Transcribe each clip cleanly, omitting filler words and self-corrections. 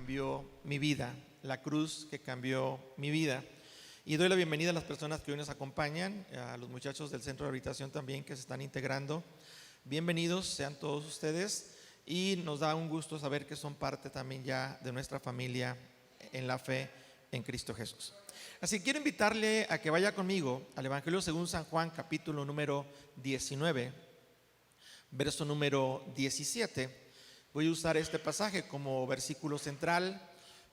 cambió mi vida, la cruz que cambió mi vida. Y doy la bienvenida a las personas que hoy nos acompañan, a los muchachos del centro de rehabilitación también que se están integrando. Bienvenidos sean todos ustedes y nos da un gusto saber que son parte también ya de nuestra familia en la fe en Cristo Jesús. Así que quiero invitarle a que vaya conmigo al Evangelio según San Juan, capítulo número 19, verso número 17. Voy a usar este pasaje como versículo central,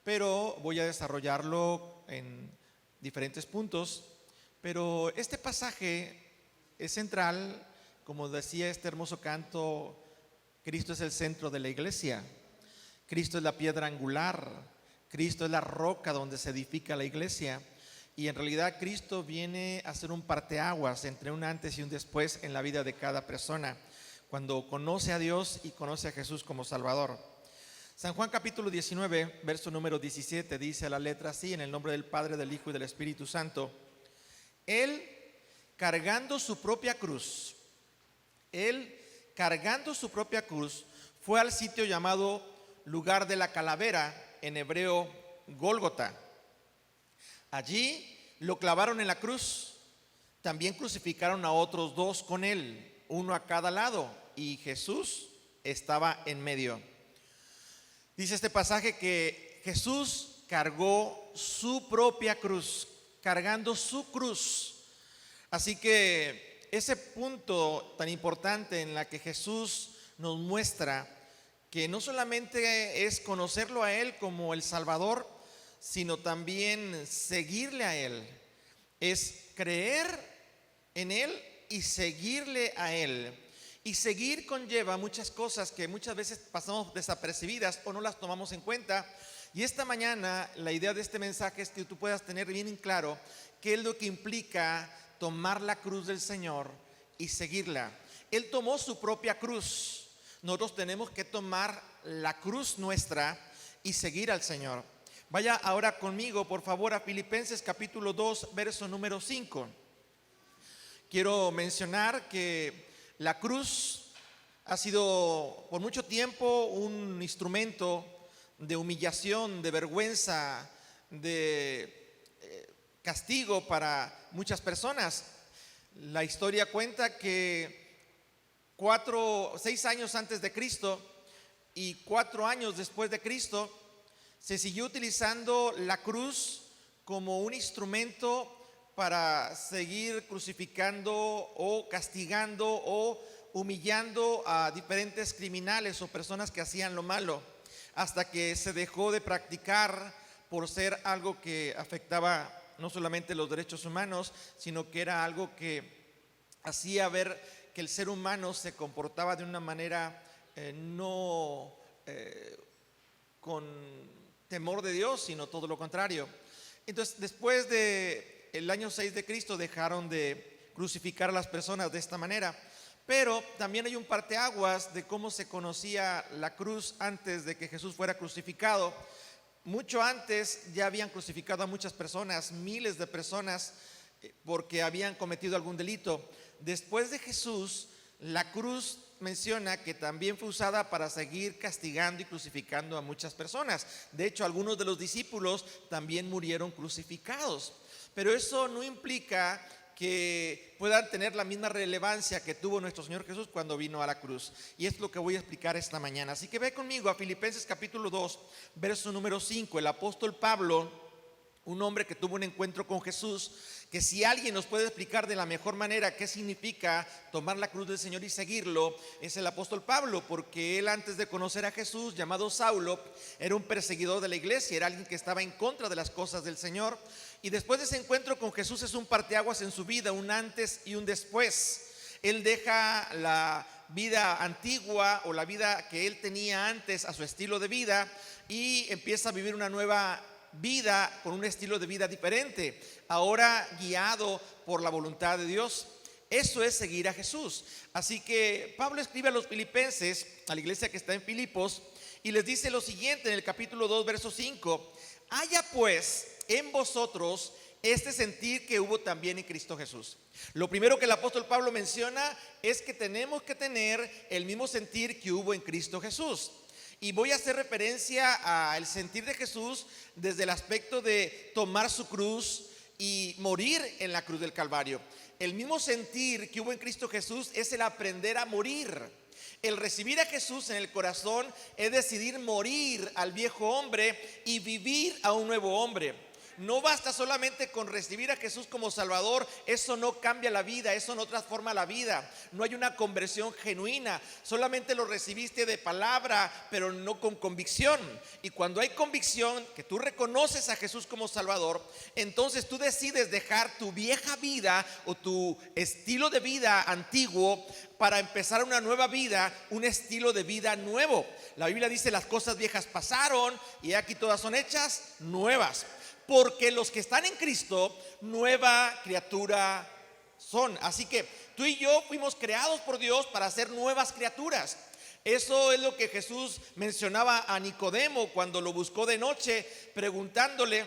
pero voy a desarrollarlo en diferentes puntos. Pero este pasaje es central, como decía este hermoso canto, Cristo es el centro de la iglesia, Cristo es la piedra angular, Cristo es la roca donde se edifica la iglesia. Y en realidad Cristo viene a ser un parteaguas entre un antes y un después en la vida de cada persona, cuando conoce a Dios y conoce a Jesús como Salvador. San Juan capítulo 19, verso número 17 dice a la letra así: en el nombre del Padre, del Hijo y del Espíritu Santo. Él cargando su propia cruz, fue al sitio llamado lugar de la calavera, en hebreo Gólgota. Allí lo clavaron en la cruz. También crucificaron a otros dos con él, uno a cada lado, y Jesús estaba en medio. Dice este pasaje que Jesús cargó su propia cruz, cargando su cruz. Así que ese punto tan importante en la que Jesús nos muestra que no solamente es conocerlo a Él como el Salvador, sino también seguirle a Él, es creer en Él y seguirle a Él. Y seguir conlleva muchas cosas que muchas veces pasamos desapercibidas o no las tomamos en cuenta. Y esta mañana la idea de este mensaje es que tú puedas tener bien en claro qué es lo que implica tomar la cruz del Señor y seguirla. Él tomó su propia cruz. Nosotros tenemos que tomar la cruz nuestra y seguir al Señor. Vaya ahora conmigo, por favor, a Filipenses capítulo 2, verso número 5. Quiero mencionar que la cruz ha sido por mucho tiempo un instrumento de humillación, de vergüenza, de castigo para muchas personas. La historia cuenta que 6 años antes de Cristo y 4 años después de Cristo se siguió utilizando la cruz como un instrumento para seguir crucificando o castigando o humillando a diferentes criminales o personas que hacían lo malo, hasta que se dejó de practicar por ser algo que afectaba no solamente los derechos humanos, sino que era algo que hacía ver que el ser humano se comportaba de una manera no con temor de Dios, sino todo lo contrario. Entonces, después de el año 6 de Cristo dejaron de crucificar a las personas de esta manera. Pero también hay un parteaguas de cómo se conocía la cruz antes de que Jesús fuera crucificado. Mucho antes ya habían crucificado a muchas personas, miles de personas, porque habían cometido algún delito. Después de Jesús, la cruz menciona que también fue usada para seguir castigando y crucificando a muchas personas. De hecho, algunos de los discípulos también murieron crucificados. Pero eso no implica que puedan tener la misma relevancia que tuvo nuestro Señor Jesús cuando vino a la cruz. Y es lo que voy a explicar esta mañana. Así que ve conmigo a Filipenses capítulo 2, verso número 5. El apóstol Pablo, un hombre que tuvo un encuentro con Jesús, que si alguien nos puede explicar de la mejor manera qué significa tomar la cruz del Señor y seguirlo, es el apóstol Pablo, porque él, antes de conocer a Jesús, llamado Saulo, era un perseguidor de la iglesia, era alguien que estaba en contra de las cosas del Señor. Y después de ese encuentro con Jesús es un parteaguas en su vida, un antes y un después. Él deja la vida antigua o la vida que él tenía antes a su estilo de vida y empieza a vivir una nueva vida con un estilo de vida diferente, ahora guiado por la voluntad de Dios. Eso es seguir a Jesús. Así que Pablo escribe a los filipenses, a la iglesia que está en Filipos, y les dice lo siguiente en el capítulo 2, verso 5: haya pues en vosotros este sentir que hubo también en Cristo Jesús. Lo primero que el apóstol Pablo menciona es que tenemos que tener el mismo sentir que hubo en Cristo Jesús. Y voy a hacer referencia al sentir de Jesús desde el aspecto de tomar su cruz y morir en la cruz del Calvario. El mismo sentir que hubo en Cristo Jesús es el aprender a morir. El recibir a Jesús en el corazón es decidir morir al viejo hombre y vivir a un nuevo hombre. No basta solamente con recibir a Jesús como Salvador, eso no cambia la vida, eso no transforma la vida. No hay una conversión genuina, solamente lo recibiste de palabra, pero no con convicción. Y cuando hay convicción, que tú reconoces a Jesús como Salvador, entonces tú decides dejar tu vieja vida o tu estilo de vida antiguo para empezar una nueva vida, un estilo de vida nuevo. La Biblia dice: las cosas viejas pasaron y aquí todas son hechas nuevas. Porque los que están en Cristo, nueva criatura son. Así que tú y yo fuimos creados por Dios para ser nuevas criaturas. Eso es lo que Jesús mencionaba a Nicodemo cuando lo buscó de noche, preguntándole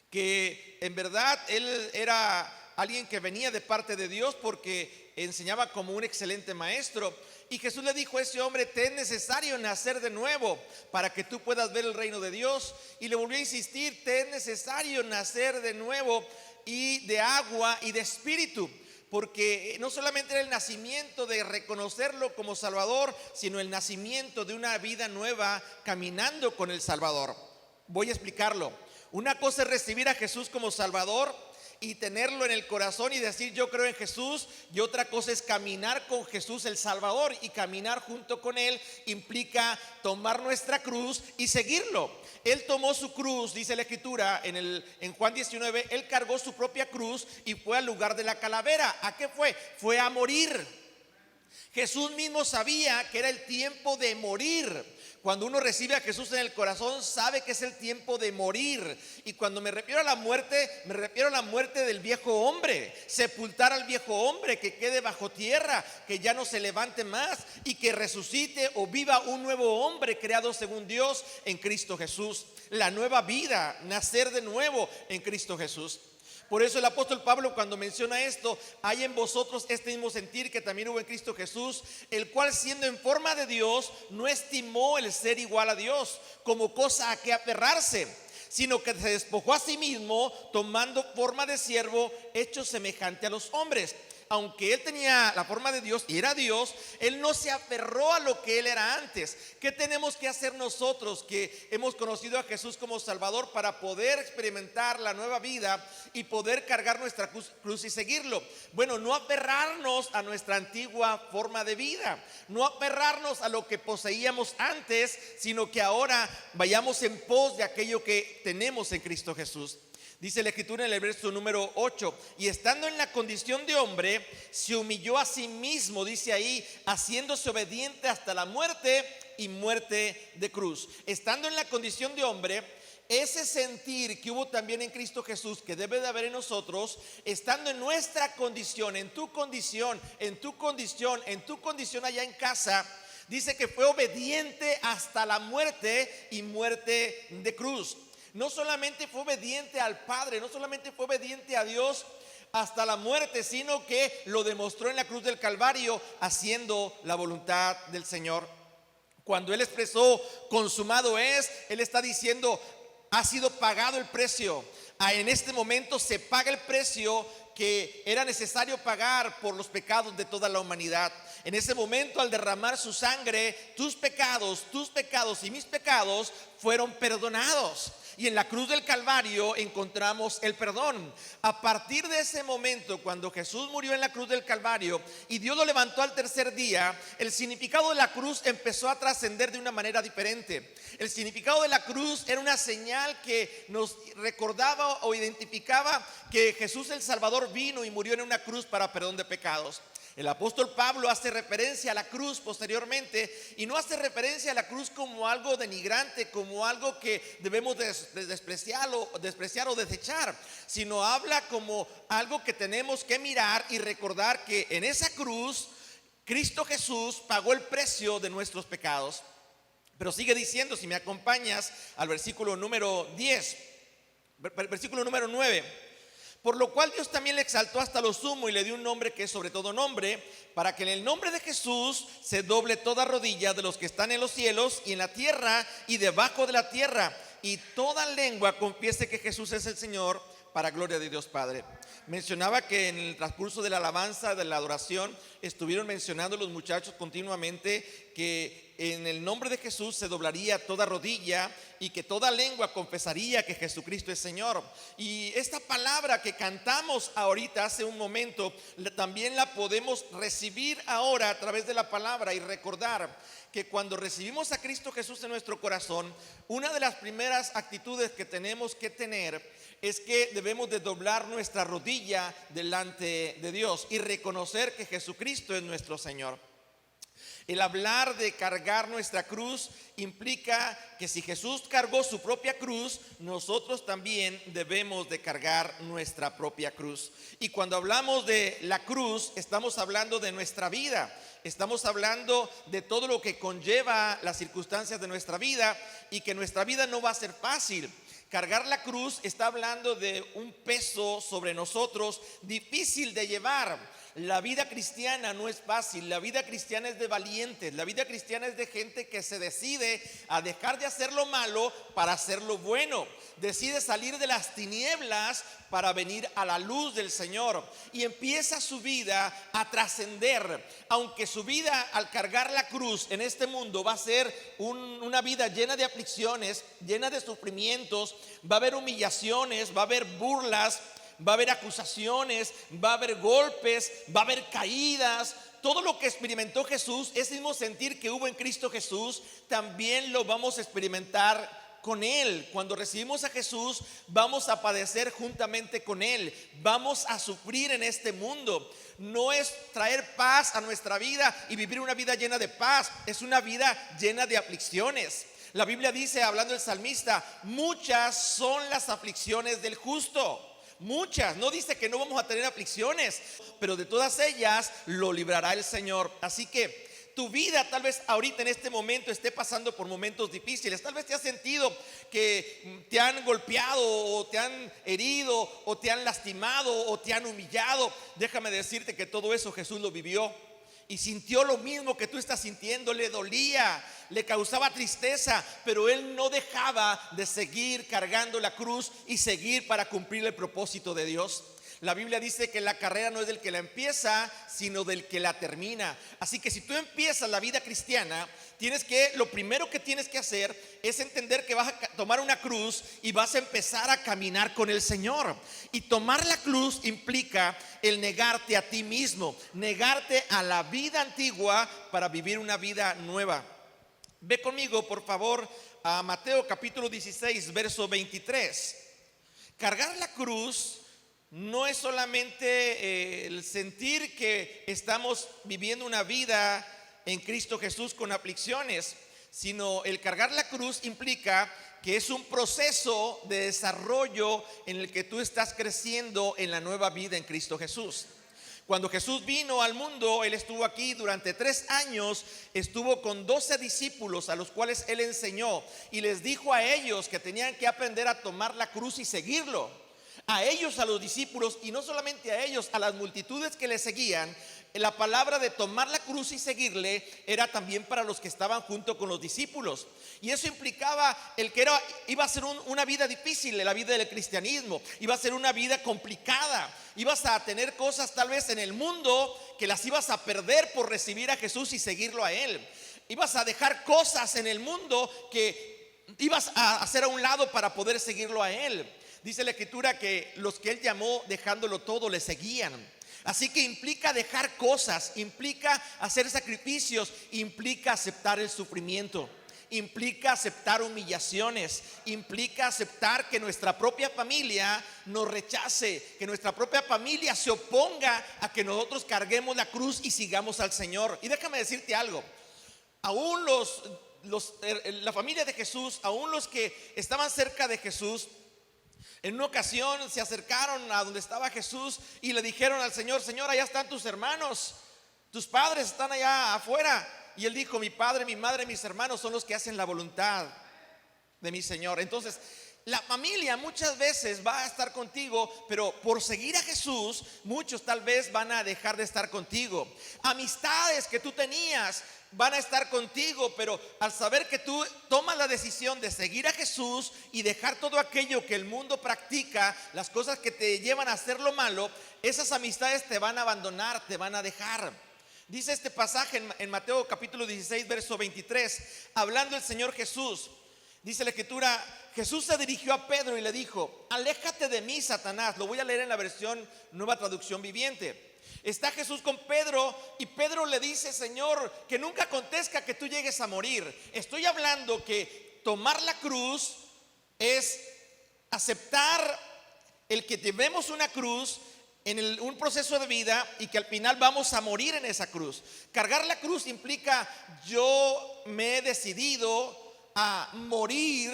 que en verdad él era alguien que venía de parte de Dios porque enseñaba como un excelente maestro. Y Jesús le dijo a ese hombre: te es necesario nacer de nuevo para que tú puedas ver el reino de Dios. Y le volvió a insistir: te es necesario nacer de nuevo y de agua y de espíritu. Porque no solamente era el nacimiento de reconocerlo como Salvador, sino el nacimiento de una vida nueva caminando con el Salvador. Voy a explicarlo. Una cosa es recibir a Jesús como Salvador y tenerlo en el corazón y decir: yo creo en Jesús. Y otra cosa es caminar con Jesús el Salvador, y caminar junto con Él implica tomar nuestra cruz y seguirlo. Él tomó su cruz, dice la Escritura en Juan 19, Él cargó su propia cruz y fue al lugar de la calavera. ¿A qué fue? Fue a morir. Jesús mismo sabía que era el tiempo de morir. Cuando uno recibe a Jesús en el corazón, sabe que es el tiempo de morir. Y cuando me refiero a la muerte, me refiero a la muerte del viejo hombre. Sepultar al viejo hombre, que quede bajo tierra, que ya no se levante más, y que resucite o viva un nuevo hombre creado según Dios en Cristo Jesús. La nueva vida, nacer de nuevo en Cristo Jesús. Por eso el apóstol Pablo, cuando menciona esto: hay en vosotros este mismo sentir que también hubo en Cristo Jesús, el cual, siendo en forma de Dios, no estimó el ser igual a Dios como cosa a que aferrarse, sino que se despojó a sí mismo, tomando forma de siervo, hecho semejante a los hombres. Aunque Él tenía la forma de Dios y era Dios, Él no se aferró a lo que Él era antes. ¿Qué tenemos que hacer nosotros que hemos conocido a Jesús como Salvador para poder experimentar la nueva vida y poder cargar nuestra cruz y seguirlo? Bueno, no aferrarnos a nuestra antigua forma de vida, no aferrarnos a lo que poseíamos antes, sino que ahora vayamos en pos de aquello que tenemos en Cristo Jesús. Dice la Escritura en el verso número 8: y estando en la condición de hombre, se humilló a sí mismo, dice ahí, haciéndose obediente hasta la muerte y muerte de cruz. Estando en la condición de hombre, ese sentir que hubo también en Cristo Jesús, que debe de haber en nosotros, estando en nuestra condición, en tu condición, en tu condición, en tu condición allá en casa, dice que fue obediente hasta la muerte y muerte de cruz. No solamente fue obediente al Padre, no solamente fue obediente a Dios hasta la muerte, sino que lo demostró en la cruz del Calvario, haciendo la voluntad del Señor. Cuando Él expresó consumado es, Él está diciendo: ha sido pagado el precio. En este momento se paga el precio que era necesario pagar por los pecados de toda la humanidad. En ese momento, al derramar su sangre, tus pecados y mis pecados fueron perdonados. Y en la cruz del Calvario encontramos el perdón. A partir de ese momento, cuando Jesús murió en la cruz del Calvario y Dios lo levantó al tercer día, el significado de la cruz empezó a trascender de una manera diferente. El significado de la cruz era una señal que nos recordaba o identificaba que Jesús el Salvador vino y murió en una cruz para perdón de pecados. El apóstol Pablo hace referencia a la cruz posteriormente, y no hace referencia a la cruz como algo denigrante, como algo que debemos despreciar o desechar, sino habla como algo que tenemos que mirar y recordar que en esa cruz Cristo Jesús pagó el precio de nuestros pecados. Pero sigue diciendo, si me acompañas al versículo número 10, versículo número 9: Por lo cual Dios también le exaltó hasta lo sumo y le dio un nombre que es sobre todo nombre, para que en el nombre de Jesús se doble toda rodilla de los que están en los cielos y en la tierra y debajo de la tierra, y toda lengua confiese que Jesús es el Señor, para gloria de Dios Padre. Mencionaba que en el transcurso de la alabanza, de la adoración, estuvieron mencionando los muchachos continuamente que en el nombre de Jesús se doblaría toda rodilla y que toda lengua confesaría que Jesucristo es Señor. Y esta palabra que cantamos ahorita hace un momento, también la podemos recibir ahora a través de la palabra y recordar que cuando recibimos a Cristo Jesús en nuestro corazón, una de las primeras actitudes que tenemos que tener es que debemos de doblar nuestra rodilla delante de Dios y reconocer que Jesucristo es nuestro Señor. El hablar de cargar nuestra cruz implica que si Jesús cargó su propia cruz, nosotros también debemos de cargar nuestra propia cruz. Y cuando hablamos de la cruz, estamos hablando de nuestra vida. Estamos hablando de todo lo que conlleva las circunstancias de nuestra vida y que nuestra vida no va a ser fácil. Cargar la cruz está hablando de un peso sobre nosotros difícil de llevar. La vida cristiana no es fácil, la vida cristiana es de valientes, la vida cristiana es de gente que se decide a dejar de hacer lo malo para hacer lo bueno. Decide salir de las tinieblas para venir a la luz del Señor y empieza su vida a trascender. Aunque su vida al cargar la cruz en este mundo va a ser una vida llena de aflicciones, llena de sufrimientos, va a haber humillaciones, va a haber burlas, va a haber acusaciones, va a haber golpes, va a haber caídas. Todo lo que experimentó Jesús, ese mismo sentir que hubo en Cristo Jesús, también lo vamos a experimentar con Él. Cuando recibimos a Jesús, vamos a padecer juntamente con Él. Vamos a sufrir en este mundo. No es traer paz a nuestra vida y vivir una vida llena de paz. Es una vida llena de aflicciones. La Biblia dice, hablando el salmista, muchas son las aflicciones del justo. Muchas, no dice que no vamos a tener aflicciones, pero de todas ellas lo librará el Señor. Así que tu vida tal vez ahorita en este momento esté pasando por momentos difíciles. Tal vez te has sentido que te han golpeado o te han herido o te han lastimado o te han humillado. Déjame decirte que todo eso Jesús lo vivió y sintió lo mismo que tú estás sintiendo. Le dolía, le causaba tristeza, pero Él no dejaba de seguir cargando la cruz y seguir para cumplir el propósito de Dios. La Biblia dice que la carrera no es del que la empieza, sino del que la termina. Así que si tú empiezas la vida cristiana, lo primero que tienes que hacer es entender que vas a tomar una cruz y vas a empezar a caminar con el Señor. Y tomar la cruz implica el negarte a ti mismo, negarte a la vida antigua para vivir una vida nueva. Ve conmigo, por favor, a Mateo capítulo 16, verso 23. Cargar la cruz no es solamente el sentir que estamos viviendo una vida en Cristo Jesús con aflicciones, sino el cargar la cruz implica que es un proceso de desarrollo en el que tú estás creciendo en la nueva vida en Cristo Jesús. Cuando Jesús vino al mundo, Él estuvo aquí durante 3 años, estuvo con 12 discípulos a los cuales Él enseñó y les dijo a ellos que tenían que aprender a tomar la cruz y seguirlo. A ellos, a los discípulos, y no solamente a ellos, a las multitudes que le seguían, la palabra de tomar la cruz y seguirle era también para los que estaban junto con los discípulos. Y eso implicaba iba a ser una vida difícil, la vida del cristianismo. Iba a ser una vida complicada. Ibas a tener cosas tal vez en el mundo que las ibas a perder por recibir a Jesús y seguirlo a Él. Ibas a dejar cosas en el mundo que ibas a hacer a un lado para poder seguirlo a Él. Dice la Escritura que los que Él llamó dejándolo todo le seguían. Así que implica dejar cosas, implica hacer sacrificios, implica aceptar el sufrimiento, implica aceptar humillaciones, implica aceptar que nuestra propia familia nos rechace, que nuestra propia familia se oponga a que nosotros carguemos la cruz y sigamos al Señor. Y déjame decirte algo, aún la familia de Jesús, aún los que estaban cerca de Jesús, en una ocasión se acercaron a donde estaba Jesús y le dijeron al Señor: Señor, allá están tus hermanos, tus padres están allá afuera. Y Él dijo: mi padre, mi madre, mis hermanos son los que hacen la voluntad de mi Señor. Entonces, La familia muchas veces va a estar contigo, pero por seguir a Jesús, muchos tal vez van a dejar de estar contigo. Amistades que tú tenías van a estar contigo, pero al saber que tú tomas la decisión de seguir a Jesús y dejar todo aquello que el mundo practica, las cosas que te llevan a hacer lo malo, esas amistades te van a abandonar, te van a dejar. Dice este pasaje en Mateo capítulo 16, verso 23, hablando el Señor Jesús. Dice la escritura: Jesús se dirigió a Pedro y le dijo: aléjate de mí, Satanás. Lo voy a leer en la versión Nueva Traducción Viviente. Está Jesús con Pedro y Pedro le dice: Señor, que nunca acontezca que tú llegues a morir. Estoy hablando que tomar la cruz es aceptar el que llevemos una cruz en un proceso de vida y que al final vamos a morir en esa cruz. Cargar la cruz implica: yo me he decidido a morir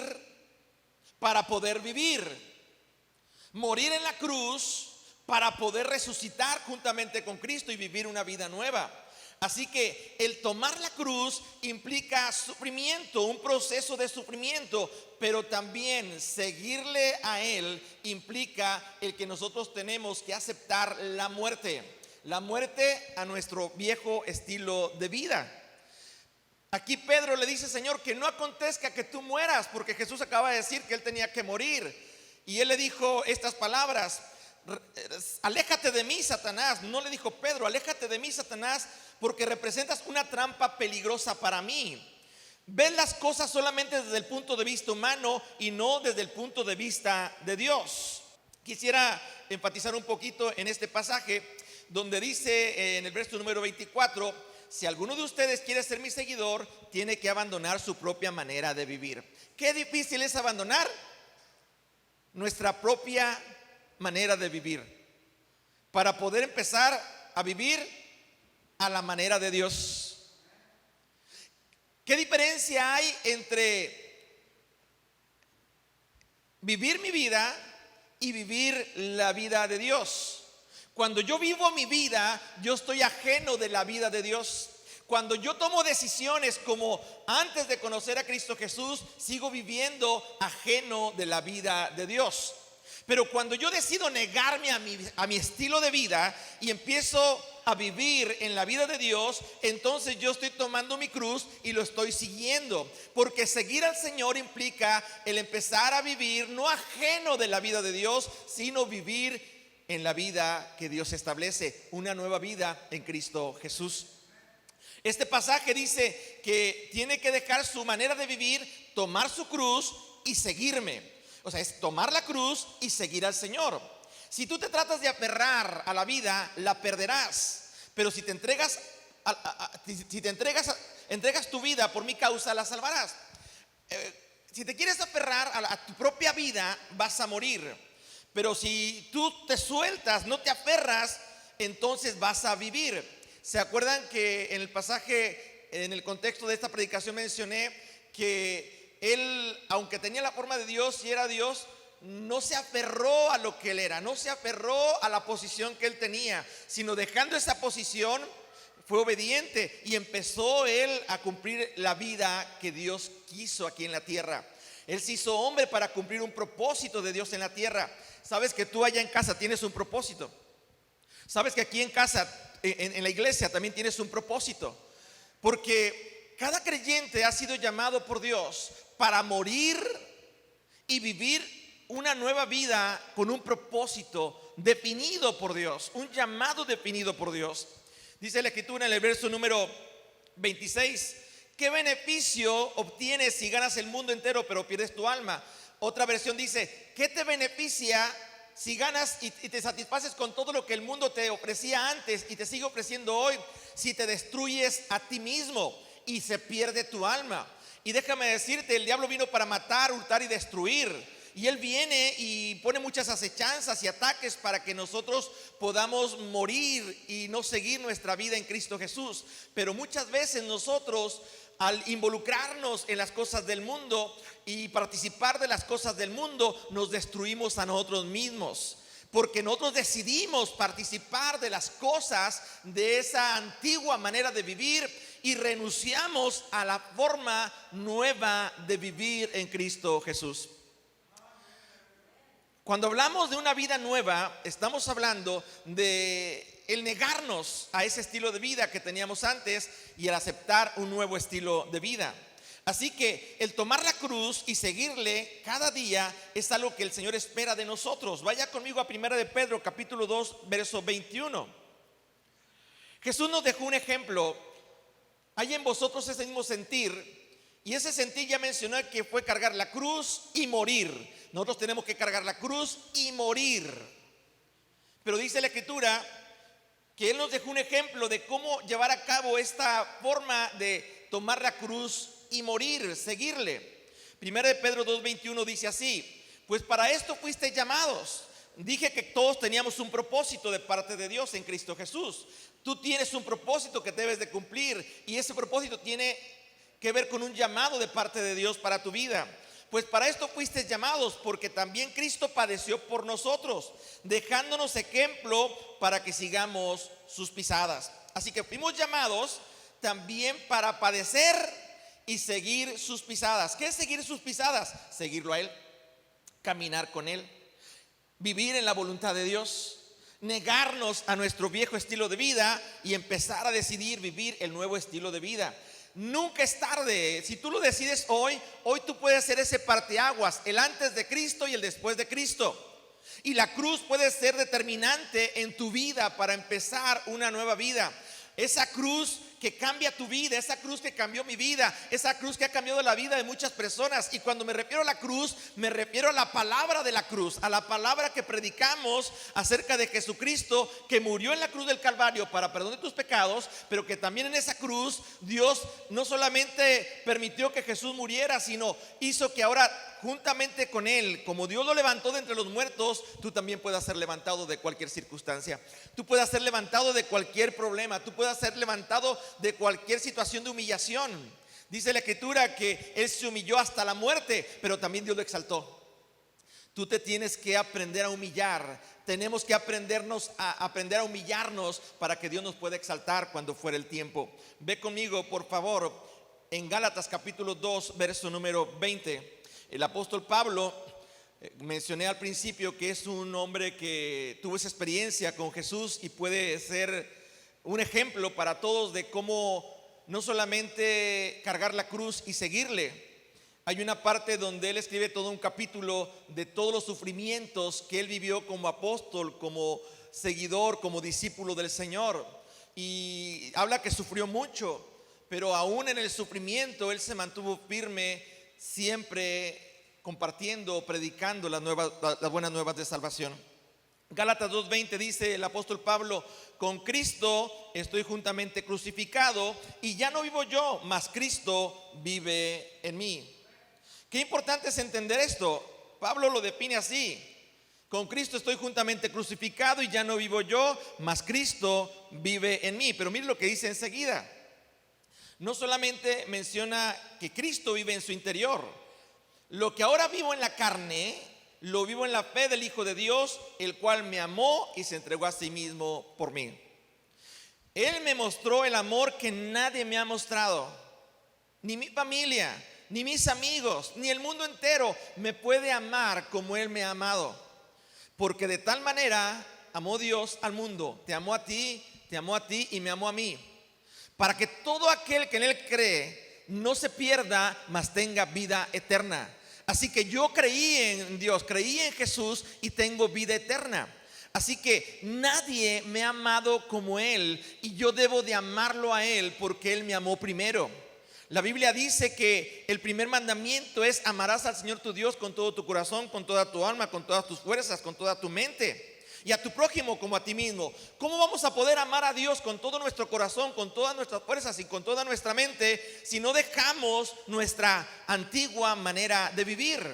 para poder vivir. Morir en la cruz para poder resucitar juntamente con Cristo y vivir una vida nueva. Así que el tomar la cruz implica sufrimiento, un proceso de sufrimiento, pero también seguirle a Él implica el que nosotros tenemos que aceptar la muerte a nuestro viejo estilo de vida. Aquí Pedro le dice: Señor, que no acontezca que tú mueras, porque Jesús acaba de decir que él tenía que morir. Y él le dijo estas palabras: aléjate de mí, Satanás. No le dijo Pedro: aléjate de mí, Satanás, porque representas una trampa peligrosa para mí. Ves las cosas solamente desde el punto de vista humano y no desde el punto de vista de Dios. Quisiera enfatizar un poquito en este pasaje donde dice en el verso número 24: si alguno de ustedes quiere ser mi seguidor, tiene que abandonar su propia manera de vivir. Qué difícil es abandonar nuestra propia manera de vivir para poder empezar a vivir a la manera de Dios. ¿Qué diferencia hay entre vivir mi vida y vivir la vida de Dios? Cuando yo vivo mi vida, yo estoy ajeno de la vida de Dios. Cuando yo tomo decisiones como antes de conocer a Cristo Jesús, sigo viviendo ajeno de la vida de Dios. Pero cuando yo decido negarme a mi estilo de vida y empiezo a vivir en la vida de Dios, entonces yo estoy tomando mi cruz y lo estoy siguiendo. Porque seguir al Señor implica el empezar a vivir no ajeno de la vida de Dios, sino vivir en la vida que Dios establece, una nueva vida en Cristo Jesús. Este pasaje dice que tiene que dejar su manera de vivir, tomar su cruz y seguirme. O sea, es tomar la cruz y seguir al Señor. Si tú te tratas de aferrar a la vida, la perderás. Pero si te entregas entregas tu vida por mi causa, la salvarás. Si te quieres aferrar a tu propia vida, vas a morir. Pero si tú te sueltas, no te aferras, entonces vas a vivir. ¿Se acuerdan que en el pasaje, en el contexto de esta predicación mencioné que él, aunque tenía la forma de Dios y era Dios, no se aferró a lo que él era, no se aferró a la posición que él tenía, sino dejando esa posición fue obediente y empezó él a cumplir la vida que Dios quiso aquí en la tierra. Él se hizo hombre para cumplir un propósito de Dios en la tierra. Sabes que tú allá en casa tienes un propósito. Sabes que aquí en casa, en la iglesia, también tienes un propósito. Porque cada creyente ha sido llamado por Dios para morir y vivir una nueva vida con un propósito definido por Dios, un llamado definido por Dios. Dice la escritura en el verso número 26: ¿qué beneficio obtienes si ganas el mundo entero pero pierdes tu alma? Otra versión dice: ¿qué te beneficia si ganas y te satisfaces con todo lo que el mundo te ofrecía antes y te sigue ofreciendo hoy, si te destruyes a ti mismo y se pierde tu alma? Y déjame decirte, el diablo vino para matar, hurtar y destruir. Y él viene y pone muchas acechanzas y ataques para que nosotros podamos morir y no seguir nuestra vida en Cristo Jesús. Pero muchas veces nosotros, al involucrarnos en las cosas del mundo y participar de las cosas del mundo, nos destruimos a nosotros mismos. Porque nosotros decidimos participar de las cosas de esa antigua manera de vivir y renunciamos a la forma nueva de vivir en Cristo Jesús. Cuando hablamos de una vida nueva, estamos hablando de el negarnos a ese estilo de vida que teníamos antes y el aceptar un nuevo estilo de vida. Así que el tomar la cruz y seguirle cada día es algo que el Señor espera de nosotros. Vaya conmigo a 1 de Pedro, capítulo 2, verso 21. Jesús nos dejó un ejemplo. Hay en vosotros ese mismo sentir, y ese sentir ya mencioné que fue cargar la cruz y morir. Nosotros tenemos que cargar la cruz y morir. Pero dice la Escritura que Él nos dejó un ejemplo de cómo llevar a cabo esta forma de tomar la cruz y morir, seguirle. 1 de Pedro 2:21 dice así: pues para esto fuisteis llamados. Dije que todos teníamos un propósito de parte de Dios en Cristo Jesús. Tú tienes un propósito que debes de cumplir, y ese propósito tiene que ver con un llamado de parte de Dios para tu vida. Pues para esto fuisteis llamados, porque también Cristo padeció por nosotros, dejándonos ejemplo para que sigamos sus pisadas. Así que fuimos llamados también para padecer y seguir sus pisadas. ¿Qué es seguir sus pisadas? Seguirlo a Él, caminar con Él, vivir en la voluntad de Dios, negarnos a nuestro viejo estilo de vida y empezar a decidir vivir el nuevo estilo de vida. Nunca es tarde. Si tú lo decides hoy tú puedes ser ese parteaguas, el antes de Cristo y el después de Cristo. Y la cruz puede ser determinante en tu vida para empezar una nueva vida. Esa cruz que cambia tu vida, esa cruz que cambió mi vida, esa cruz que ha cambiado la vida de muchas personas. Y cuando me refiero a la cruz, me refiero a la palabra de la cruz, a la palabra que predicamos acerca de Jesucristo, que murió en la cruz del Calvario para perdón de tus pecados, pero que también en esa cruz Dios no solamente permitió que Jesús muriera, sino hizo que ahora juntamente con Él, como Dios lo levantó de entre los muertos, tú también puedas ser levantado de cualquier circunstancia. Tú puedas ser levantado de cualquier problema. Tú puedas ser levantado de cualquier situación de humillación. Dice la Escritura que Él se humilló hasta la muerte, pero también Dios lo exaltó. Tú te tienes que aprender a humillar. Tenemos que aprender a humillarnos para que Dios nos pueda exaltar cuando fuera el tiempo. Ve conmigo, por favor, en Gálatas capítulo 2, verso número 20. El apóstol Pablo, mencioné al principio que es un hombre que tuvo esa experiencia con Jesús y puede ser un ejemplo para todos de cómo no solamente cargar la cruz y seguirle. Hay una parte donde él escribe todo un capítulo de todos los sufrimientos que él vivió como apóstol, como seguidor, como discípulo del Señor. Y habla que sufrió mucho, pero aún en el sufrimiento él se mantuvo firme, siempre compartiendo, predicando las buenas nuevas de salvación. Gálatas 2:20 dice el apóstol Pablo: con Cristo estoy juntamente crucificado, y ya no vivo yo, mas Cristo vive en mí. Qué importante es entender esto. Pablo lo define así: con Cristo estoy juntamente crucificado y ya no vivo yo, mas Cristo vive en mí. Pero mire lo que dice enseguida. No solamente menciona que Cristo vive en su interior. Lo que ahora vivo en la carne, lo vivo en la fe del Hijo de Dios, el cual me amó y se entregó a sí mismo por mí. Él me mostró el amor que nadie me ha mostrado. Ni mi familia, ni mis amigos, ni el mundo entero me puede amar como Él me ha amado. Porque de tal manera amó Dios al mundo. Te amó a ti y me amó a mí, para que todo aquel que en Él cree no se pierda, mas tenga vida eterna. Así que yo creí en Dios, creí en Jesús y tengo vida eterna. Así que nadie me ha amado como Él, y yo debo de amarlo a Él porque Él me amó primero. La Biblia dice que el primer mandamiento es: amarás al Señor tu Dios con todo tu corazón, con toda tu alma, con todas tus fuerzas, con toda tu mente, y a tu prójimo como a ti mismo. ¿Cómo vamos a poder amar a Dios con todo nuestro corazón, con todas nuestras fuerzas y con toda nuestra mente si no dejamos nuestra antigua manera de vivir?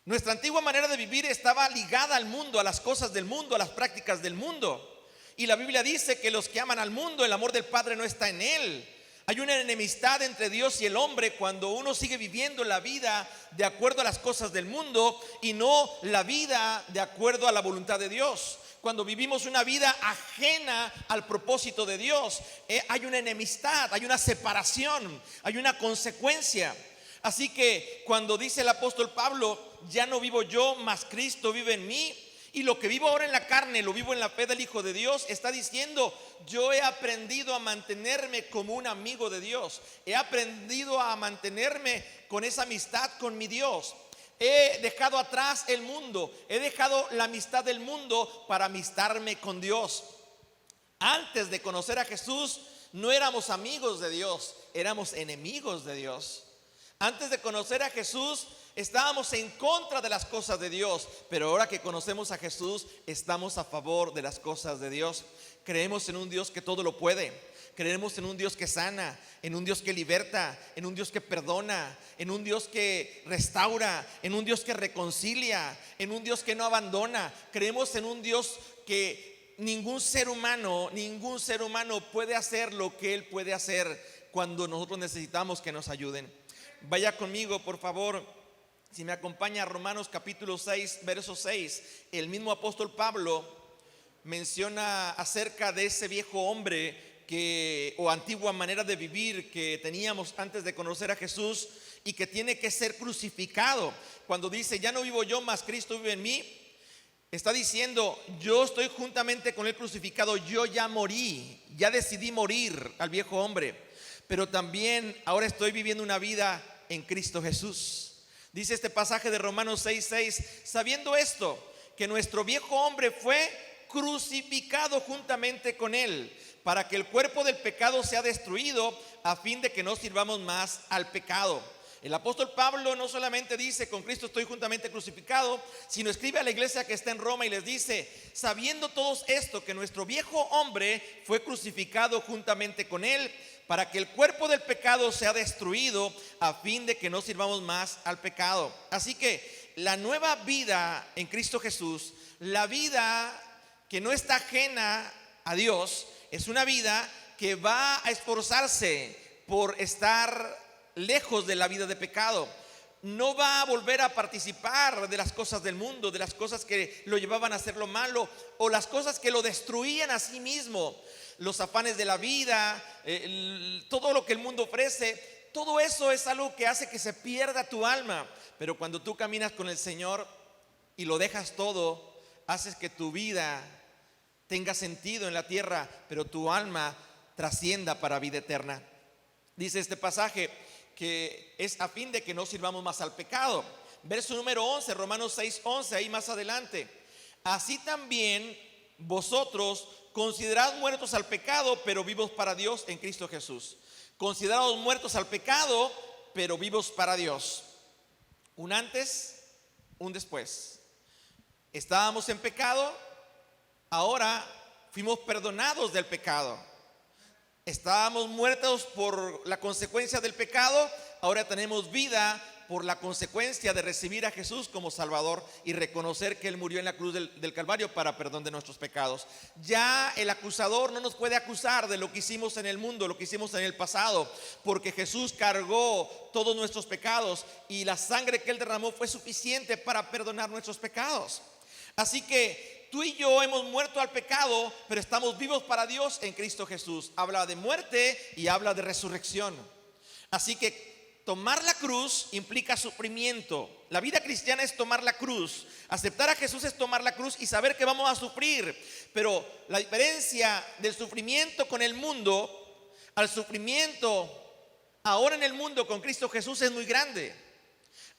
Nuestra antigua manera de vivir estaba ligada al mundo, a las cosas del mundo, a las prácticas del mundo. Y la Biblia dice que los que aman al mundo, el amor del Padre no está en él. Hay una enemistad entre Dios y el hombre cuando uno sigue viviendo la vida de acuerdo a las cosas del mundo y no la vida de acuerdo a la voluntad de Dios. Cuando vivimos una vida ajena al propósito de Dios, hay una enemistad, hay una separación, hay una consecuencia. Así que cuando dice el apóstol Pablo, ya no vivo yo, mas Cristo vive en mí, y lo que vivo ahora en la carne, lo vivo en la fe del Hijo de Dios, está diciendo, yo he aprendido a mantenerme como un amigo de Dios. He aprendido a mantenerme con esa amistad con mi Dios. He dejado atrás el mundo, he dejado la amistad del mundo para amistarme con Dios. Antes de conocer a Jesús, no éramos amigos de Dios, éramos enemigos de Dios. Antes de conocer a Jesús, estábamos en contra de las cosas de Dios, pero ahora que conocemos a Jesús, estamos a favor de las cosas de Dios. Creemos en un Dios que todo lo puede. Creemos en un Dios que sana, en un Dios que liberta, en un Dios que perdona, en un Dios que restaura, en un Dios que reconcilia, en un Dios que no abandona. Creemos en un Dios que ningún ser humano puede hacer lo que Él puede hacer cuando nosotros necesitamos que nos ayuden. Vaya conmigo, por favor, si me acompaña a Romanos capítulo 6, verso 6. El mismo apóstol Pablo menciona acerca de ese viejo hombre o antigua manera de vivir que teníamos antes de conocer a Jesús y que tiene que ser crucificado. Cuando dice, ya no vivo yo, mas Cristo vive en mí, está diciendo, yo estoy juntamente con Él crucificado, yo ya morí, ya decidí morir al viejo hombre, pero también ahora estoy viviendo una vida en Cristo Jesús. Dice este pasaje de Romanos 6:6, sabiendo esto, que nuestro viejo hombre fue crucificado juntamente con Él, para que el cuerpo del pecado sea destruido, a fin de que no sirvamos más al pecado. El apóstol Pablo no solamente dice, con Cristo estoy juntamente crucificado, sino escribe a la iglesia que está en Roma y les dice, sabiendo todos esto, que nuestro viejo hombre fue crucificado juntamente con Él, para que el cuerpo del pecado sea destruido, a fin de que no sirvamos más al pecado. Así que la nueva vida en Cristo Jesús, la vida que no está ajena a Dios, es una vida que va a esforzarse por estar lejos de la vida de pecado. No va a volver a participar de las cosas del mundo, de las cosas que lo llevaban a hacer lo malo o las cosas que lo destruían a sí mismo. Los afanes de la vida, todo lo que el mundo ofrece, todo eso es algo que hace que se pierda tu alma. Pero cuando tú caminas con el Señor y lo dejas todo, haces que tu vida tenga sentido en la tierra, pero tu alma trascienda para vida eterna. Dice este pasaje que es a fin de que no sirvamos más al pecado. Verso número 11, Romanos 6:11, ahí más adelante. Así también vosotros considerados muertos al pecado, pero vivos para Dios en Cristo Jesús. Considerados muertos al pecado, pero vivos para Dios. Un antes, un después. Estábamos en pecado, ahora fuimos perdonados del pecado. Estábamos muertos por la consecuencia del pecado, ahora tenemos vida por la consecuencia de recibir a Jesús como Salvador y reconocer que Él murió en la cruz del Calvario para perdón de nuestros pecados. Ya el acusador no nos puede acusar de lo que hicimos en el mundo, lo que hicimos en el pasado, porque Jesús cargó todos nuestros pecados y la sangre que Él derramó fue suficiente para perdonar nuestros pecados. Así que tú y yo hemos muerto al pecado, pero estamos vivos para Dios en Cristo Jesús. Habla de muerte y habla de resurrección. Así que tomar la cruz implica sufrimiento. La vida cristiana es tomar la cruz. Aceptar a Jesús es tomar la cruz y saber que vamos a sufrir. Pero la diferencia del sufrimiento con el mundo al sufrimiento ahora en el mundo con Cristo Jesús es muy grande.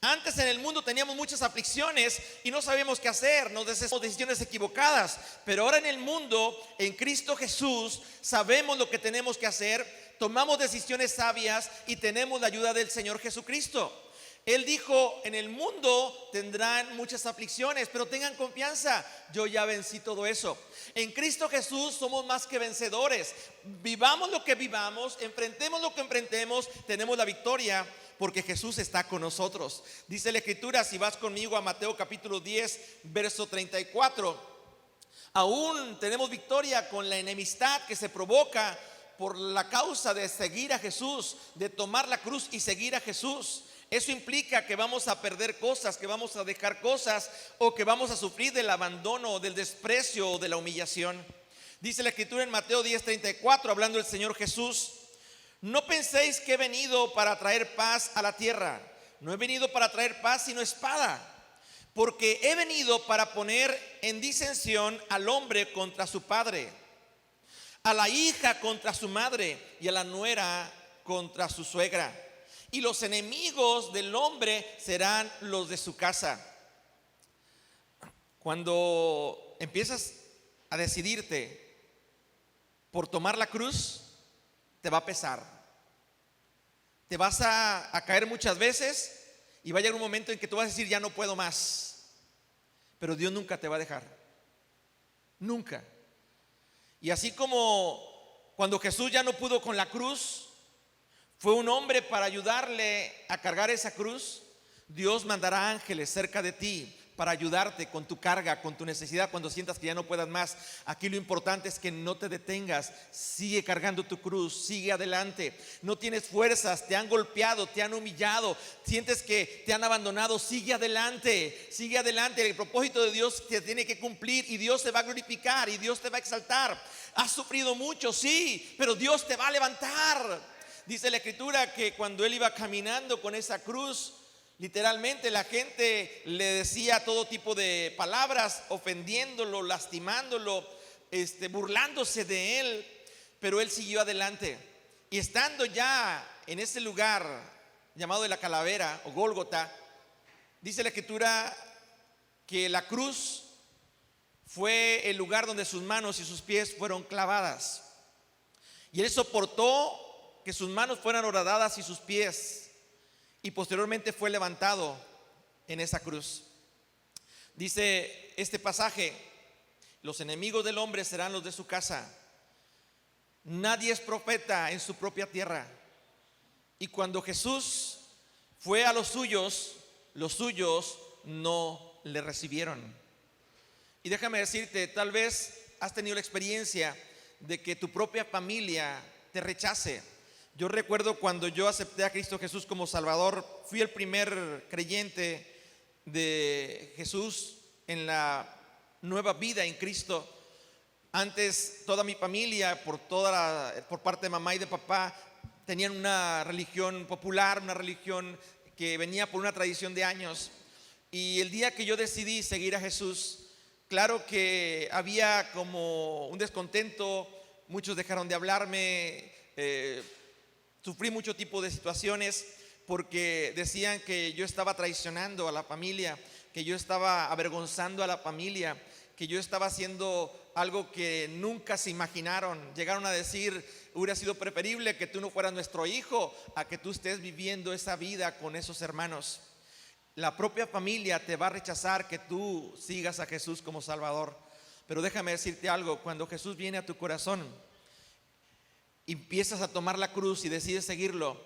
Antes en el mundo teníamos muchas aflicciones y no sabíamos qué hacer, nos hacíamos decisiones equivocadas. Pero ahora en el mundo, en Cristo Jesús, sabemos lo que tenemos que hacer, tomamos decisiones sabias y tenemos la ayuda del Señor Jesucristo. Él dijo, en el mundo tendrán muchas aflicciones, pero tengan confianza, yo ya vencí todo eso. En Cristo Jesús somos más que vencedores. Vivamos lo que vivamos, enfrentemos lo que enfrentemos, tenemos la victoria porque Jesús está con nosotros. Dice la Escritura, si vas conmigo a Mateo capítulo 10, verso 34. Aún tenemos victoria con la enemistad que se provoca por la causa de seguir a Jesús, de tomar la cruz y seguir a Jesús. Eso implica que vamos a perder cosas, que vamos a dejar cosas o que vamos a sufrir del abandono, del desprecio o de la humillación. Dice la Escritura en Mateo 10:34, hablando el Señor Jesús: no penséis que he venido para traer paz a la tierra. no he venido para traer paz sino espada, porque he venido para poner en disensión al hombre contra su padre, a la hija contra su madre y a la nuera contra su suegra. Y los enemigos del hombre serán los de su casa. Cuando empiezas a decidirte por tomar la cruz, te va a pesar. Te vas a caer muchas veces y va a llegar un momento en que tú vas a decir, ya no puedo más. Pero Dios nunca te va a dejar. Nunca. Y así como cuando Jesús ya no pudo con la cruz, fue un hombre para ayudarle a cargar esa cruz, Dios mandará ángeles cerca de ti para ayudarte con tu carga, con tu necesidad, cuando sientas que ya no puedas más. Aquí lo importante es que no te detengas, sigue cargando tu cruz, sigue adelante. No tienes fuerzas, te han golpeado, te han humillado, sientes que te han abandonado, sigue adelante, sigue adelante. El propósito de Dios te tiene que cumplir y Dios te va a glorificar y Dios te va a exaltar. Has sufrido mucho, sí, pero Dios te va a levantar. Dice la Escritura que cuando él iba caminando con esa cruz, literalmente la gente le decía todo tipo de palabras, ofendiéndolo, lastimándolo, burlándose de él, pero él siguió adelante. Y estando ya en ese lugar llamado de la calavera o Gólgota, dice la Escritura que la cruz fue el lugar donde sus manos y sus pies fueron clavadas. Y él soportó que sus manos fueran horadadas y sus pies, y posteriormente fue levantado en esa cruz. Dice este pasaje: los enemigos del hombre serán los de su casa. Nadie es profeta en su propia tierra. Y cuando Jesús fue a los suyos no le recibieron. Y déjame decirte, tal vez has tenido la experiencia de que tu propia familia te rechace. Yo recuerdo cuando yo acepté a Cristo Jesús como Salvador, fui el primer creyente de Jesús en la nueva vida en Cristo. Antes toda mi familia, por parte de mamá y de papá, tenían una religión popular, una religión que venía por una tradición de años. Y el día que yo decidí seguir a Jesús, claro que había como un descontento, muchos dejaron de hablarme, sufrí mucho tipo de situaciones porque decían que yo estaba traicionando a la familia, que yo estaba avergonzando a la familia, que yo estaba haciendo algo que nunca se imaginaron. Llegaron a decir: hubiera sido preferible que tú no fueras nuestro hijo a que tú estés viviendo esa vida con esos hermanos. La propia familia te va a rechazar que tú sigas a Jesús como Salvador. Pero déjame decirte algo: cuando Jesús viene a tu corazón, empiezas a tomar la cruz y decides seguirlo,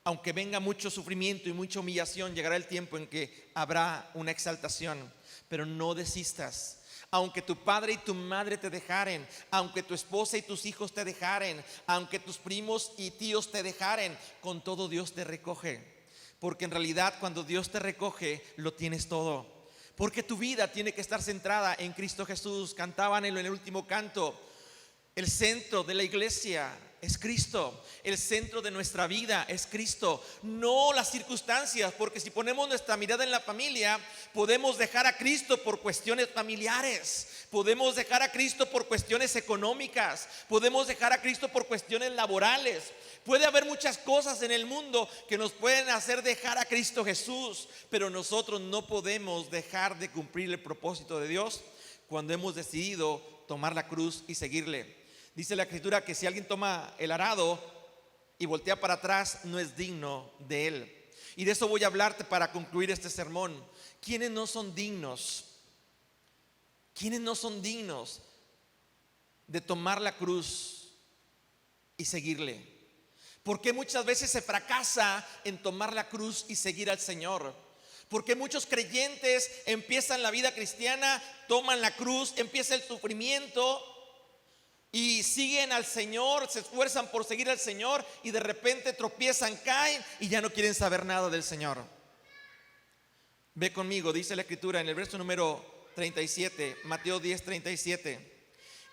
aunque venga mucho sufrimiento y mucha humillación, llegará el tiempo en que habrá una exaltación. Pero no desistas. Aunque tu padre y tu madre te dejaren, aunque tu esposa y tus hijos te dejaren, aunque tus primos y tíos te dejaren, con todo Dios te recoge. Porque en realidad cuando Dios te recoge, lo tienes todo. Porque tu vida tiene que estar centrada en Cristo Jesús. Cantaban en el último canto: el centro de la iglesia es Cristo, el centro de nuestra vida es Cristo, no las circunstancias. Porque si ponemos nuestra mirada en la familia, podemos dejar a Cristo por cuestiones familiares, podemos dejar a Cristo por cuestiones económicas, podemos dejar a Cristo por cuestiones laborales. Puede haber muchas cosas en el mundo que nos pueden hacer dejar a Cristo Jesús, pero nosotros no podemos dejar de cumplir el propósito de Dios cuando hemos decidido tomar la cruz y seguirle. Dice la Escritura que si alguien toma el arado y voltea para atrás, no es digno de él. Y de eso voy a hablarte para concluir este sermón. ¿Quiénes no son dignos? ¿Quiénes no son dignos de tomar la cruz y seguirle? ¿Por qué muchas veces se fracasa en tomar la cruz y seguir al Señor? Porque muchos creyentes empiezan la vida cristiana, toman la cruz, empieza el sufrimiento y siguen al Señor, se esfuerzan por seguir al Señor y de repente tropiezan, caen y ya no quieren saber nada del Señor. Ve conmigo, dice la Escritura en el verso número 37, Mateo 10:37: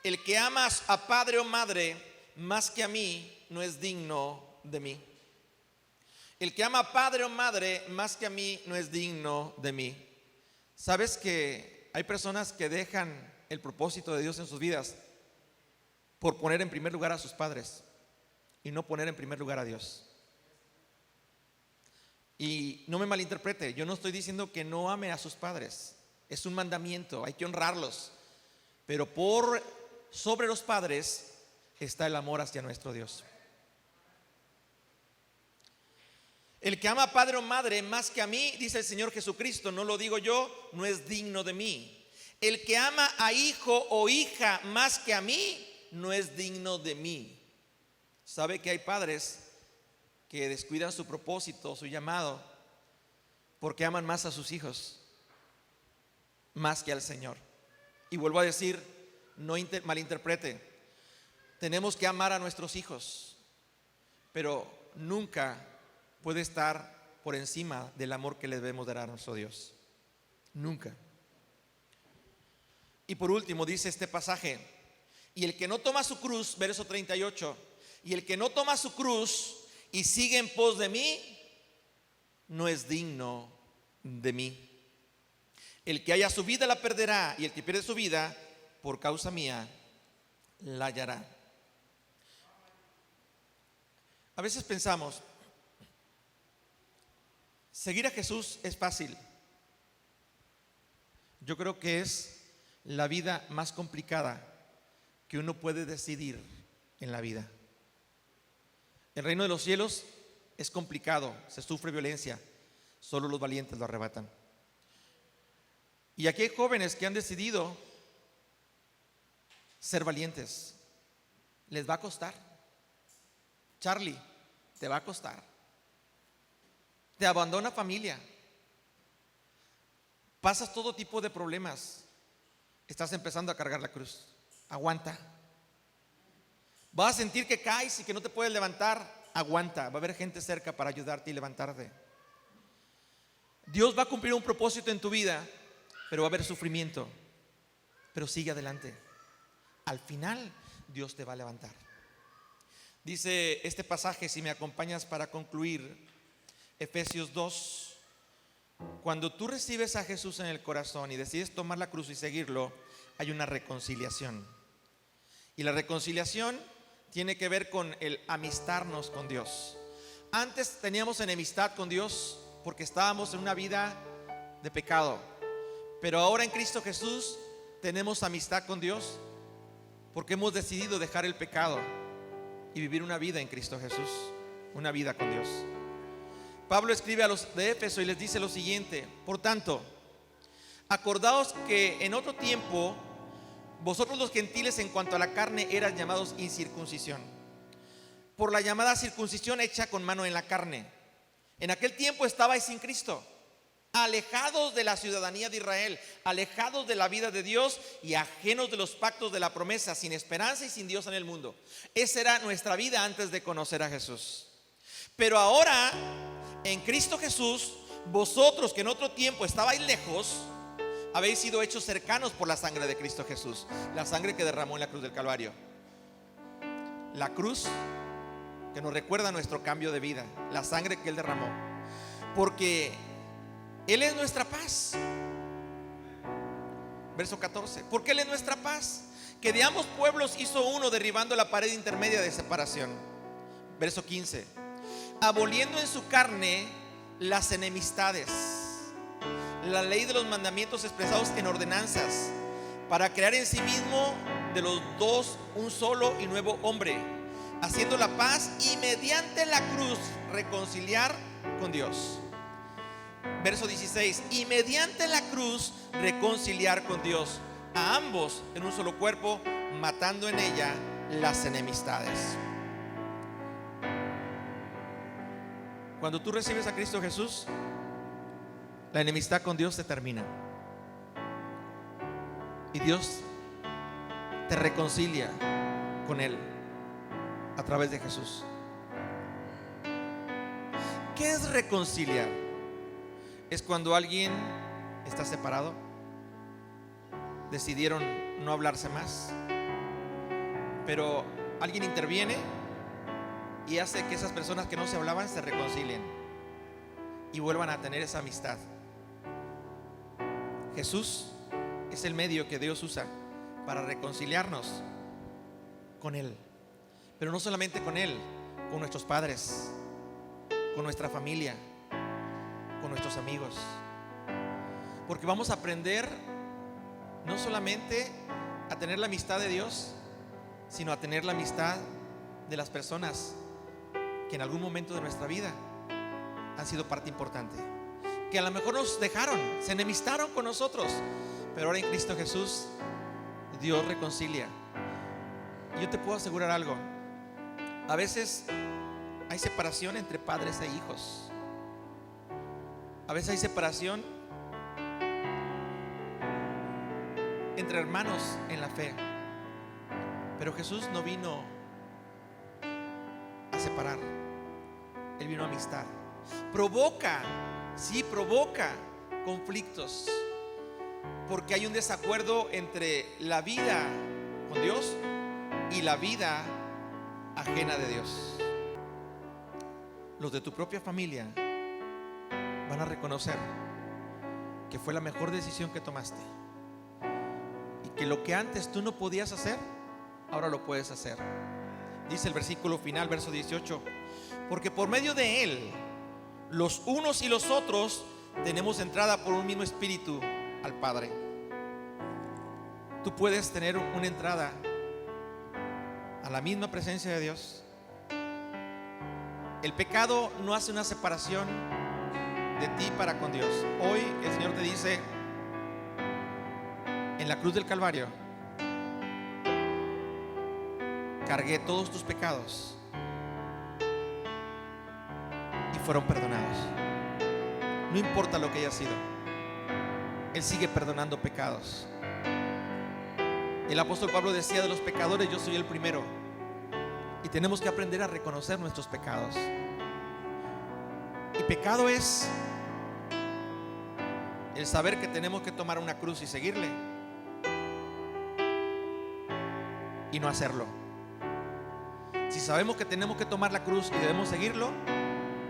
el que ama a padre o madre más que a mí no es digno de mí. El que ama a padre o madre más que a mí no es digno de mí. ¿Sabes que hay personas que dejan el propósito de Dios en sus vidas por poner en primer lugar a sus padres y no poner en primer lugar a Dios? Y no me malinterprete, yo no estoy diciendo que no ame a sus padres. Es un mandamiento, hay que honrarlos. Pero por sobre los padres está el amor hacia nuestro Dios. El que ama a padre o madre más que a mí, dice el Señor Jesucristo, no lo digo yo, no es digno de mí. El que ama a hijo o hija más que a mí, no es digno de mí. ¿Sabe que hay padres que descuidan su propósito, su llamado, porque aman más a sus hijos más que al Señor? Y vuelvo a decir, no malinterprete, tenemos que amar a nuestros hijos, pero nunca puede estar por encima del amor que le debemos dar a nuestro Dios. Nunca. Y por último dice este pasaje: y el que no toma su cruz, verso 38, y el que no toma su cruz y sigue en pos de mí, no es digno de mí. El que haya su vida la perderá, y el que pierde su vida por causa mía la hallará. A veces pensamos, seguir a Jesús es fácil. Yo creo que es la vida más complicada que uno puede decidir en la vida. El reino de los cielos es complicado, se sufre violencia, solo los valientes lo arrebatan. Y aquí hay jóvenes que han decidido ser valientes. Les va a costar. Charlie, te va a costar. Te abandona familia. Pasas todo tipo de problemas. Estás empezando a cargar la cruz. Aguanta. Vas a sentir que caes y que no te puedes levantar. Aguanta. Va a haber gente cerca para ayudarte y levantarte. Dios va a cumplir un propósito en tu vida, pero va a haber sufrimiento. Pero sigue adelante. Al final, Dios te va a levantar. Dice este pasaje, si me acompañas para concluir, Efesios 2. Cuando tú recibes a Jesús en el corazón y decides tomar la cruz y seguirlo, hay una reconciliación. Y la reconciliación tiene que ver con el amistarnos con Dios. Antes teníamos enemistad con Dios porque estábamos en una vida de pecado. Pero ahora en Cristo Jesús tenemos amistad con Dios porque hemos decidido dejar el pecado y vivir una vida en Cristo Jesús, una vida con Dios. Pablo escribe a los de Éfeso y les dice lo siguiente: por tanto, acordaos que en otro tiempo vosotros los gentiles en cuanto a la carne eran llamados incircuncisión, por la llamada circuncisión hecha con mano en la carne. En aquel tiempo estabais sin Cristo, alejados de la ciudadanía de Israel, alejados de la vida de Dios y ajenos de los pactos de la promesa, sin esperanza y sin Dios en el mundo. Esa era nuestra vida antes de conocer a Jesús. Pero ahora, en Cristo Jesús, vosotros que en otro tiempo estabais lejos, habéis sido hechos cercanos por la sangre de Cristo Jesús, la sangre que derramó en la cruz del Calvario. La cruz que nos recuerda nuestro cambio de vida, la sangre que Él derramó, porque Él es nuestra paz. Verso 14, porque Él es nuestra paz, que de ambos pueblos hizo uno, derribando la pared intermedia de separación. Verso 15, aboliendo en su carne las enemistades, la ley de los mandamientos expresados en ordenanzas, para crear en sí mismo de los dos un solo y nuevo hombre, haciendo la paz y mediante la cruz reconciliar con Dios. Verso 16, y mediante la cruz reconciliar con Dios a ambos en un solo cuerpo, matando en ella las enemistades. Cuando tú recibes a Cristo Jesús, la enemistad con Dios se termina y Dios te reconcilia con Él a través de Jesús. ¿Qué es reconciliar? Es cuando alguien está separado, decidieron no hablarse más, pero alguien interviene y hace que esas personas que no se hablaban se reconcilien. y vuelvan a tener esa amistad. Jesús es el medio que Dios usa para reconciliarnos con Él, pero no solamente con Él, con nuestros padres, con nuestra familia, con nuestros amigos, porque vamos a aprender no solamente a tener la amistad de Dios, sino a tener la amistad de las personas que en algún momento de nuestra vida han sido parte importante, que a lo mejor nos dejaron, se enemistaron con nosotros, pero ahora en Cristo Jesús Dios reconcilia. Y yo te puedo asegurar algo: a veces hay separación entre padres e hijos, a veces hay separación entre hermanos en la fe, pero Jesús no vino a separar, Él vino a amistad. Provoca conflictos, porque hay un desacuerdo entre la vida con Dios y la vida ajena de Dios. Los de tu propia familia van a reconocer que fue la mejor decisión que tomaste, y que lo que antes tú no podías hacer, ahora lo puedes hacer. Dice el versículo final, verso 18: porque por medio de Él, los unos y los otros tenemos entrada por un mismo espíritu al Padre. Tú puedes tener una entrada a la misma presencia de Dios. El pecado no hace una separación de ti para con Dios. Hoy el Señor te dice: en la cruz del Calvario cargué todos tus pecados y fueron perdonados. No importa lo que haya sido, Él sigue perdonando pecados. El apóstol Pablo decía de los pecadores: yo soy el primero. Y tenemos que aprender a reconocer nuestros pecados. Y pecado es el saber que tenemos que tomar una cruz y seguirle, y no hacerlo. Si sabemos que tenemos que tomar la cruz y debemos seguirlo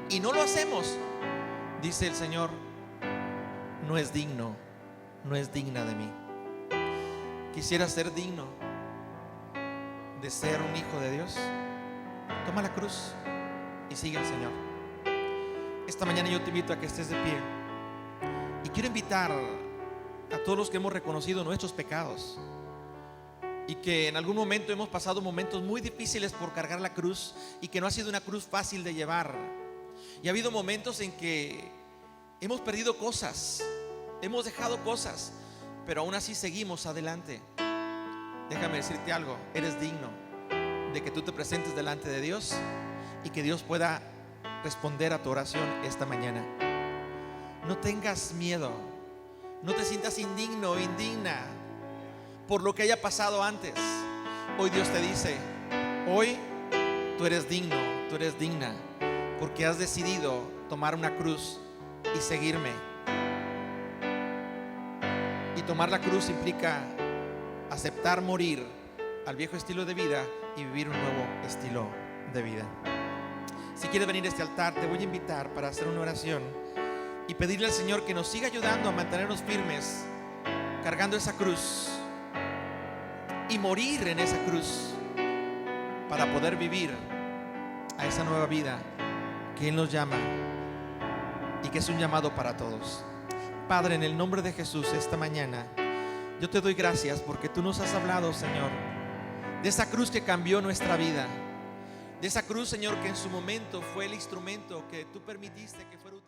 y no lo hacemos, dice el Señor: no es digno, no es digna de mí. Quisiera ser digno de ser un hijo de Dios. Toma la cruz y sigue al Señor. Esta mañana yo te invito a que estés de pie, y quiero invitar a todos los que hemos reconocido nuestros pecados y que en algún momento hemos pasado momentos muy difíciles por cargar la cruz, y que no ha sido una cruz fácil de llevar. Y ha habido momentos en que hemos perdido cosas, hemos dejado cosas, pero aún así seguimos adelante. Déjame decirte algo: eres digno de que tú te presentes delante de Dios y que Dios pueda responder a tu oración esta mañana. No tengas miedo, no te sientas indigno o indigna por lo que haya pasado antes. Hoy Dios te dice: hoy tú eres digno, tú eres digna, porque has decidido tomar una cruz y seguirme. Y tomar la cruz implica aceptar morir al viejo estilo de vida y vivir un nuevo estilo de vida. Si quieres venir a este altar, te voy a invitar para hacer una oración y pedirle al Señor que nos siga ayudando a mantenernos firmes, cargando esa cruz y morir en esa cruz, para poder vivir a esa nueva vida que Él nos llama y que es un llamado para todos. Padre, en el nombre de Jesús, esta mañana yo te doy gracias porque tú nos has hablado, Señor, de esa cruz que cambió nuestra vida, de esa cruz, Señor, que en su momento fue el instrumento que tú permitiste que fuera utilizado.